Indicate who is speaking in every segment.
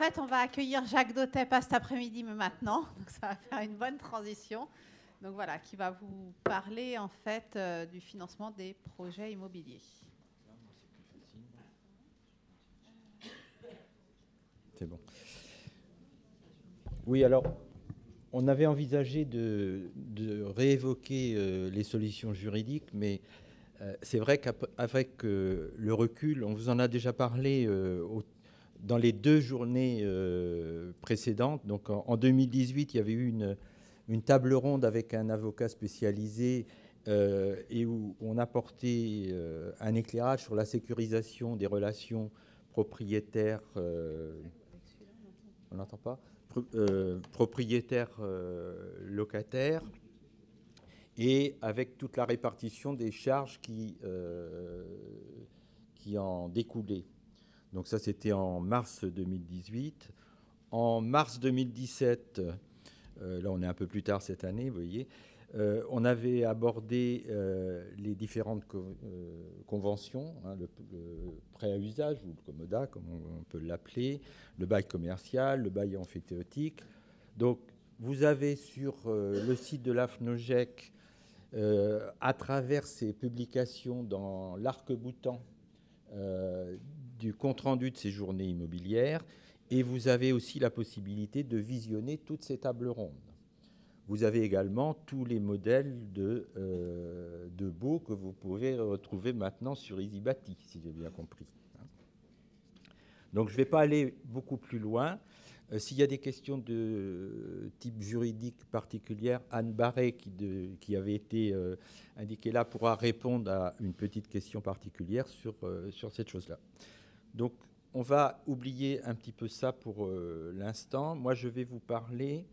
Speaker 1: fait, on va accueillir Jacques Dautet, pas cet après-midi, mais maintenant. Donc, ça va faire une bonne transition. Donc, voilà, qui va vous parler, en fait, du financement des projets immobiliers.
Speaker 2: C'est bon. Oui, alors, on avait envisagé de réévoquer les solutions juridiques, mais c'est vrai qu'avec le recul, on vous en a déjà parlé dans les 2 journées précédentes. Donc, en 2018, il y avait eu une table ronde avec un avocat spécialisé et où on apportait un éclairage sur la sécurisation des relations propriétaires. On n'entend pas propriétaires locataires, et avec toute la répartition des charges qui en découlaient. Donc ça, c'était en mars 2018. En mars 2017, là on est un peu plus tard cette année, vous voyez, on avait abordé les différentes conventions, hein, le prêt à usage, ou le commodat, comme on peut l'appeler, le bail commercial, le bail emphytéotique. Donc, vous avez sur le site de l'AFNOGEC, à travers ces publications dans l'arc-boutant du compte-rendu de ces journées immobilières, et vous avez aussi la possibilité de visionner toutes ces tables rondes. Vous avez également tous les modèles de baux que vous pouvez retrouver maintenant sur EasyBati, si j'ai bien compris. Donc, je ne vais pas aller beaucoup plus loin. S'il y a des questions de type juridique particulière, Anne Barret, qui avait été indiquée là, pourra répondre à une petite question particulière sur cette chose-là. Donc, on va oublier un petit peu ça pour l'instant. Moi, je vais vous parler...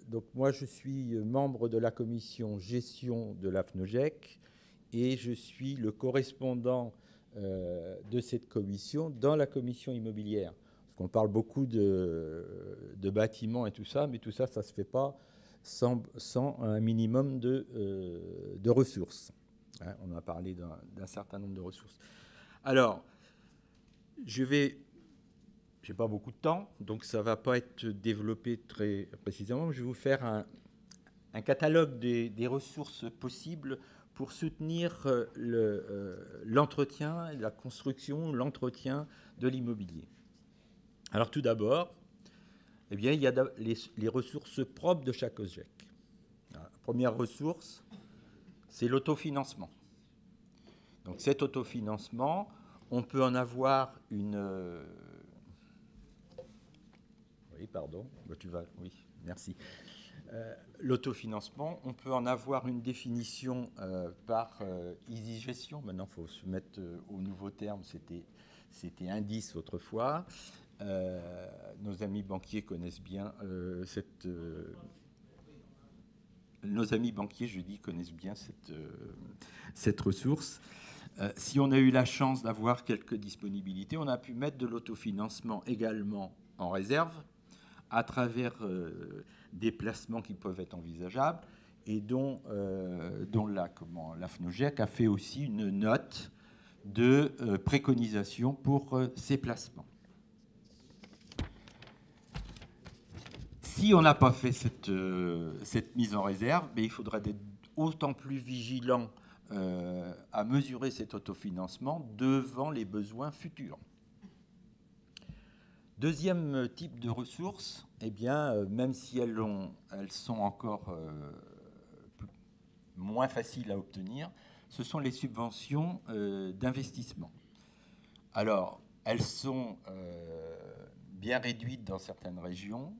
Speaker 2: donc, moi, je suis membre de la commission gestion de l'AFNOGEC et je suis le correspondant de cette commission dans la commission immobilière. On parle beaucoup de bâtiments et tout ça, mais tout ça, ça ne se fait pas sans un minimum de ressources. Hein, on a parlé d'un certain nombre de ressources. Alors, je n'ai pas beaucoup de temps, donc ça ne va pas être développé très précisément. Je vais vous faire un catalogue des ressources possibles pour soutenir l'entretien, la construction, l'entretien de l'immobilier. Alors tout d'abord, eh bien, il y a les ressources propres de chaque OGEC. La première ressource, c'est l'autofinancement. Donc cet autofinancement, on peut en avoir une... Oui, pardon. Oui, merci. L'autofinancement, on peut en avoir une définition par EasyGestion. Maintenant, il faut se mettre au nouveau terme. C'était indice autrefois. Nos amis banquiers connaissent bien nos amis banquiers, je dis, connaissent bien cette ressource. Si on a eu la chance d'avoir quelques disponibilités, on a pu mettre de l'autofinancement également en réserve à travers des placements qui peuvent être envisageables et dont l'AFNOGEC a fait aussi une note de préconisation pour ces placements. Si on n'a pas fait cette mise en réserve, il faudra être autant plus vigilant à mesurer cet autofinancement devant les besoins futurs. Deuxième type de ressources, eh bien, même si elles sont encore moins faciles à obtenir, ce sont les subventions d'investissement. Alors, elles sont bien réduites dans certaines régions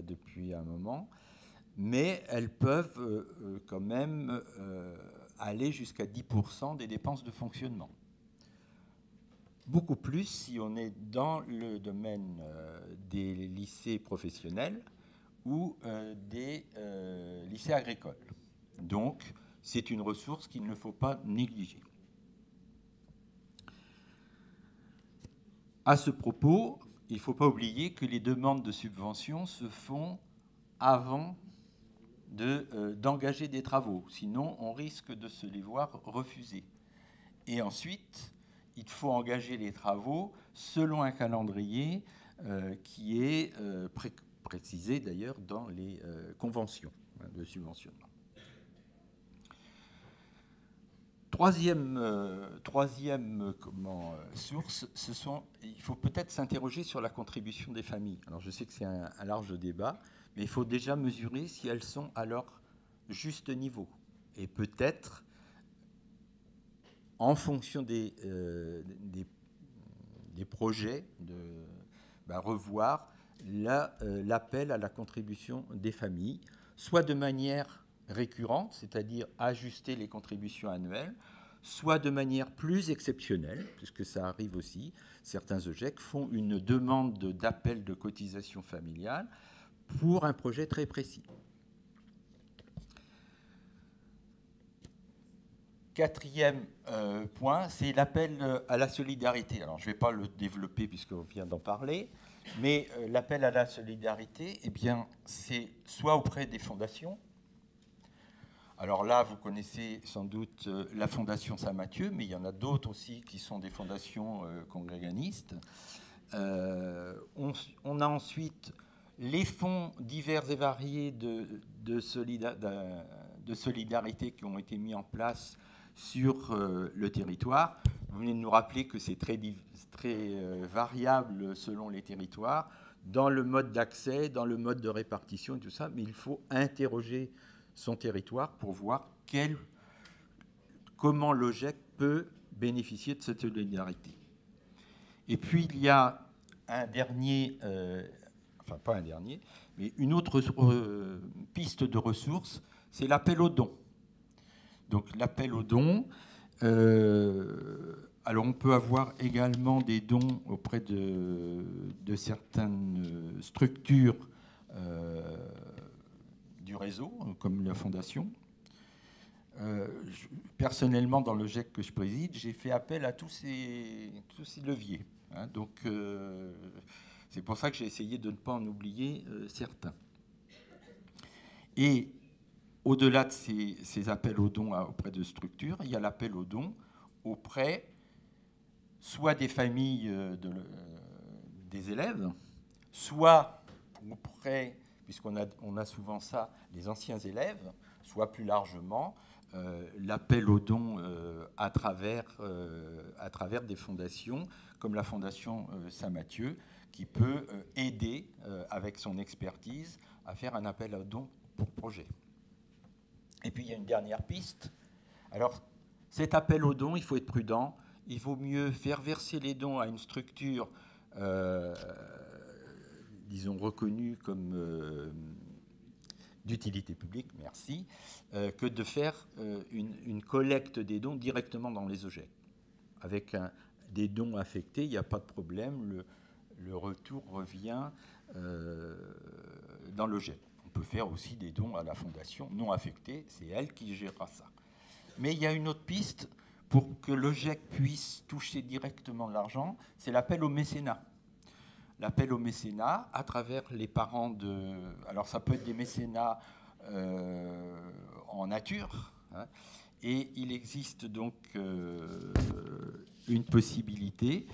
Speaker 2: depuis un moment, mais elles peuvent quand même aller jusqu'à 10% des dépenses de fonctionnement. Beaucoup plus si on est dans le domaine des lycées professionnels ou des lycées agricoles. Donc, c'est une ressource qu'il ne faut pas négliger. À ce propos, il ne faut pas oublier que les demandes de subventions se font avant d'engager des travaux. Sinon, on risque de se les voir refuser. Et ensuite, il faut engager les travaux selon un calendrier qui est précisé d'ailleurs dans les conventions de subventionnement. Troisième source, il faut peut-être s'interroger sur la contribution des familles. Alors je sais que c'est un large débat, mais il faut déjà mesurer si elles sont à leur juste niveau. Et peut-être, en fonction des projets, revoir l'appel à la contribution des familles, soit de manière récurrente, c'est-à-dire ajuster les contributions annuelles, soit de manière plus exceptionnelle, puisque ça arrive aussi, certains OGEC font une demande d'appel de cotisation familiale pour un projet très précis. Quatrième point, c'est l'appel à la solidarité. Alors, je ne vais pas le développer puisqu'on vient d'en parler, mais l'appel à la solidarité, eh bien, c'est soit auprès des fondations. Alors là, vous connaissez sans doute la Fondation Saint-Mathieu, mais il y en a d'autres aussi qui sont des fondations congréganistes. On a ensuite les fonds divers et variés de solidarité qui ont été mis en place sur le territoire. Vous venez de nous rappeler que c'est très variable selon les territoires, dans le mode d'accès, dans le mode de répartition et tout ça, mais il faut interroger son territoire pour voir comment l'OGEC peut bénéficier de cette solidarité. Et puis il y a un dernier, enfin pas un dernier, mais une autre piste de ressources, c'est l'appel aux dons. Donc l'appel aux dons, alors on peut avoir également des dons auprès de certaines structures du réseau, comme la Fondation. Personnellement, dans le GEC que je préside, j'ai fait appel à tous ces leviers. Hein, donc, c'est pour ça que j'ai essayé de ne pas en oublier certains. Et au-delà de ces appels aux dons auprès de structures, il y a l'appel aux dons auprès soit des familles des élèves, soit auprès, puisqu'on a souvent ça, les anciens élèves, soit plus largement l'appel aux dons à travers des fondations, comme la Fondation Saint-Mathieu, qui peut aider avec son expertise à faire un appel aux dons pour projet. Et puis il y a une dernière piste. Alors cet appel aux dons, il faut être prudent. Il vaut mieux faire verser les dons à une structure, disons, reconnue comme d'utilité publique, merci, que de faire une collecte des dons directement dans les OGEC. Avec des dons affectés, il n'y a pas de problème, le retour revient dans l'OGEC. On peut faire aussi des dons à la fondation non affectés, c'est elle qui gérera ça. Mais il y a une autre piste pour que l'OGEC puisse toucher directement de l'argent, c'est l'appel au mécénat. L'appel au mécénat à travers les parents de... Alors ça peut être des mécénats en nature, hein, et il existe donc une possibilité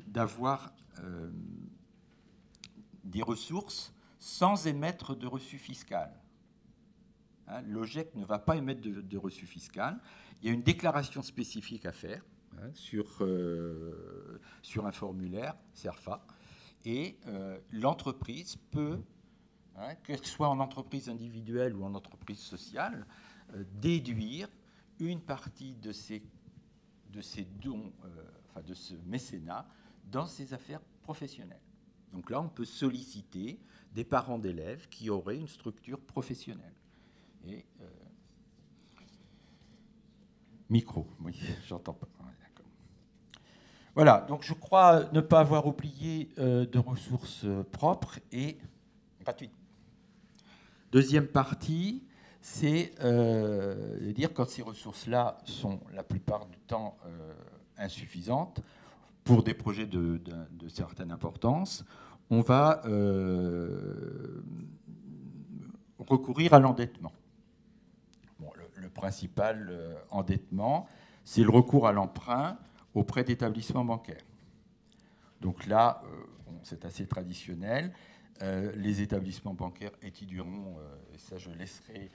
Speaker 2: d'avoir des ressources sans émettre de reçu fiscal. Hein, l'OGEC ne va pas émettre de reçu fiscal. Il y a une déclaration spécifique à faire sur un formulaire CERFA, et l'entreprise peut, que ce soit en entreprise individuelle ou en entreprise sociale, déduire une partie de ces dons, de ce mécénat, dans ses affaires professionnelles. Donc là, on peut solliciter des parents d'élèves qui auraient une structure professionnelle. Et micro, oui, j'entends pas. Voilà, donc je crois ne pas avoir oublié de ressources propres et gratuites. Deuxième partie, c'est de dire quand ces ressources-là sont la plupart du temps insuffisantes pour des projets de certaine importance, on va recourir à l'endettement. Bon, le principal endettement, c'est le recours à l'emprunt auprès d'établissements bancaires. Donc là, c'est assez traditionnel. Les établissements bancaires étudieront, et ça je laisserai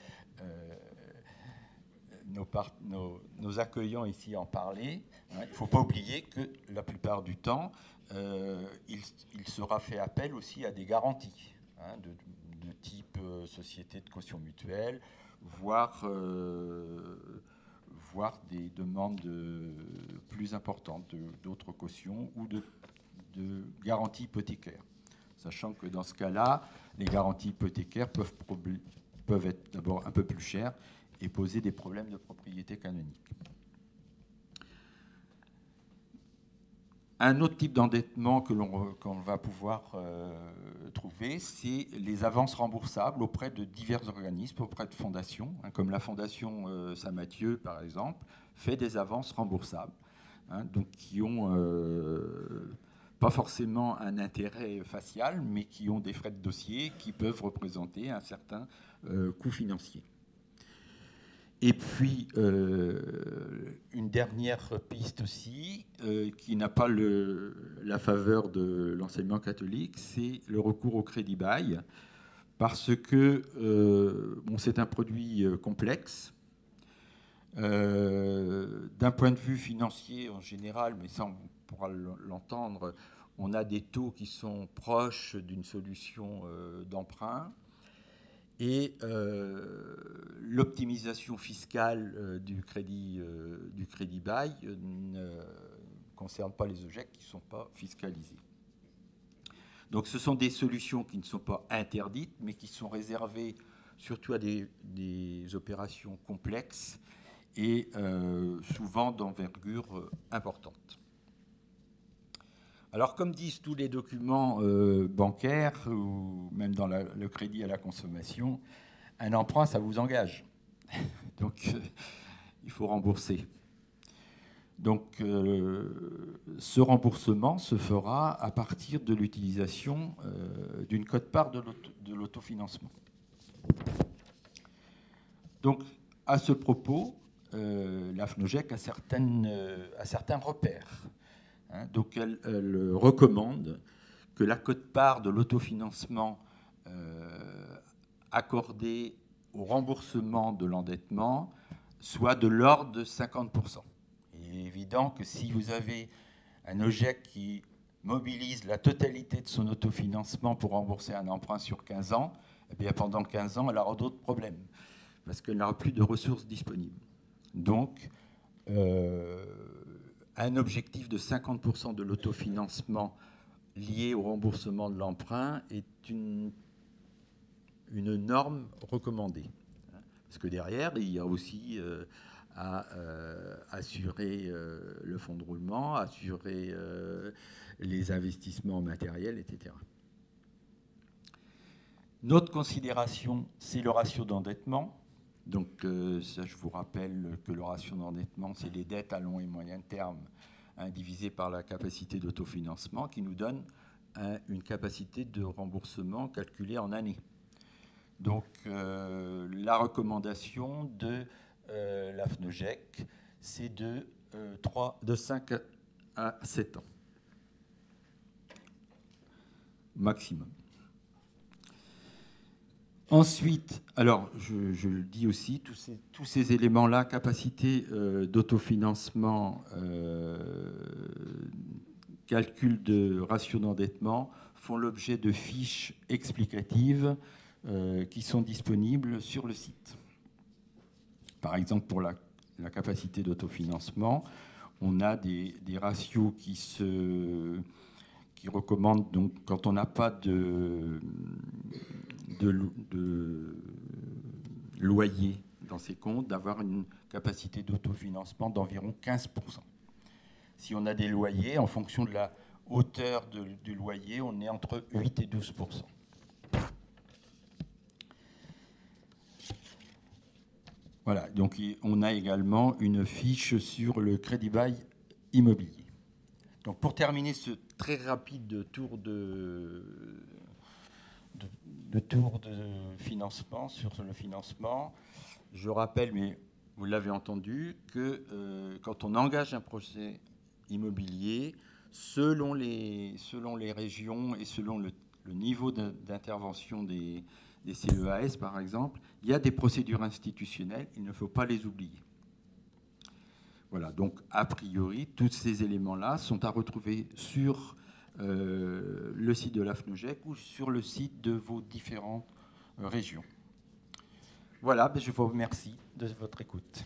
Speaker 2: nos accueillants ici en parler. Il ne faut pas oublier que la plupart du temps, il sera fait appel aussi à des garanties de type société de caution mutuelle, voire des demandes plus importantes d'autres cautions ou de garanties hypothécaires. Sachant que dans ce cas-là, les garanties hypothécaires peuvent être d'abord un peu plus chères et poser des problèmes de propriété canonique. Un autre type d'endettement qu'on va pouvoir trouver, c'est les avances remboursables auprès de divers organismes, auprès de fondations, comme la Fondation Saint-Mathieu, par exemple, fait des avances remboursables, donc qui ont pas forcément un intérêt facial, mais qui ont des frais de dossier qui peuvent représenter un certain coût financier. Et puis, une dernière piste aussi, qui n'a pas la faveur de l'enseignement catholique, c'est le recours au crédit bail, parce que c'est un produit complexe. D'un point de vue financier en général, mais ça on pourra l'entendre, on a des taux qui sont proches d'une solution d'emprunt. Et l'optimisation fiscale du crédit bail ne concerne pas les objets qui ne sont pas fiscalisés. Donc ce sont des solutions qui ne sont pas interdites, mais qui sont réservées surtout à des opérations complexes et souvent d'envergure importante. Alors, comme disent tous les documents bancaires, ou même dans le crédit à la consommation, un emprunt, ça vous engage. Donc, il faut rembourser. Donc, ce remboursement se fera à partir de l'utilisation d'une quote-part de l'autofinancement. Donc, à ce propos, la FNOGEC a certains repères. Donc, elle recommande que la quote-part de l'autofinancement accordée au remboursement de l'endettement soit de l'ordre de 50%. Il est évident que si vous avez un OGEC qui mobilise la totalité de son autofinancement pour rembourser un emprunt sur 15 ans, eh bien pendant 15 ans, elle aura d'autres problèmes, parce qu'elle n'aura plus de ressources disponibles. Donc, un objectif de 50% de l'autofinancement lié au remboursement de l'emprunt est une norme recommandée. Parce que derrière, il y a aussi à assurer le fonds de roulement, assurer les investissements matériels, etc. Notre considération, c'est le ratio d'endettement. Donc, ça, je vous rappelle que le ratio d'endettement, c'est les dettes à long et moyen terme divisé par la capacité d'autofinancement qui nous donne une capacité de remboursement calculée en années. Donc, la recommandation de la FNOGEC, c'est de 5 à 7 ans maximum. Ensuite, alors je le dis aussi, tous ces éléments-là, capacité d'autofinancement, calcul de ratio d'endettement, font l'objet de fiches explicatives qui sont disponibles sur le site. Par exemple, pour la capacité d'autofinancement, on a des ratios qui recommandent, donc, quand on n'a pas de loyer dans ces comptes, d'avoir une capacité d'autofinancement d'environ 15%. Si on a des loyers, en fonction de la hauteur du loyer, on est entre 8 et 12%. Voilà, donc on a également une fiche sur le crédit bail immobilier. Donc pour terminer ce très rapide tour de financement, sur le financement, je rappelle, mais vous l'avez entendu, que quand on engage un projet immobilier, selon les régions et selon le niveau d'intervention des CEAS, par exemple, il y a des procédures institutionnelles, il ne faut pas les oublier. Voilà, donc a priori, tous ces éléments-là sont à retrouver sur le site de la FNOGEC ou sur le site de vos différentes régions. Voilà, je vous remercie de votre écoute.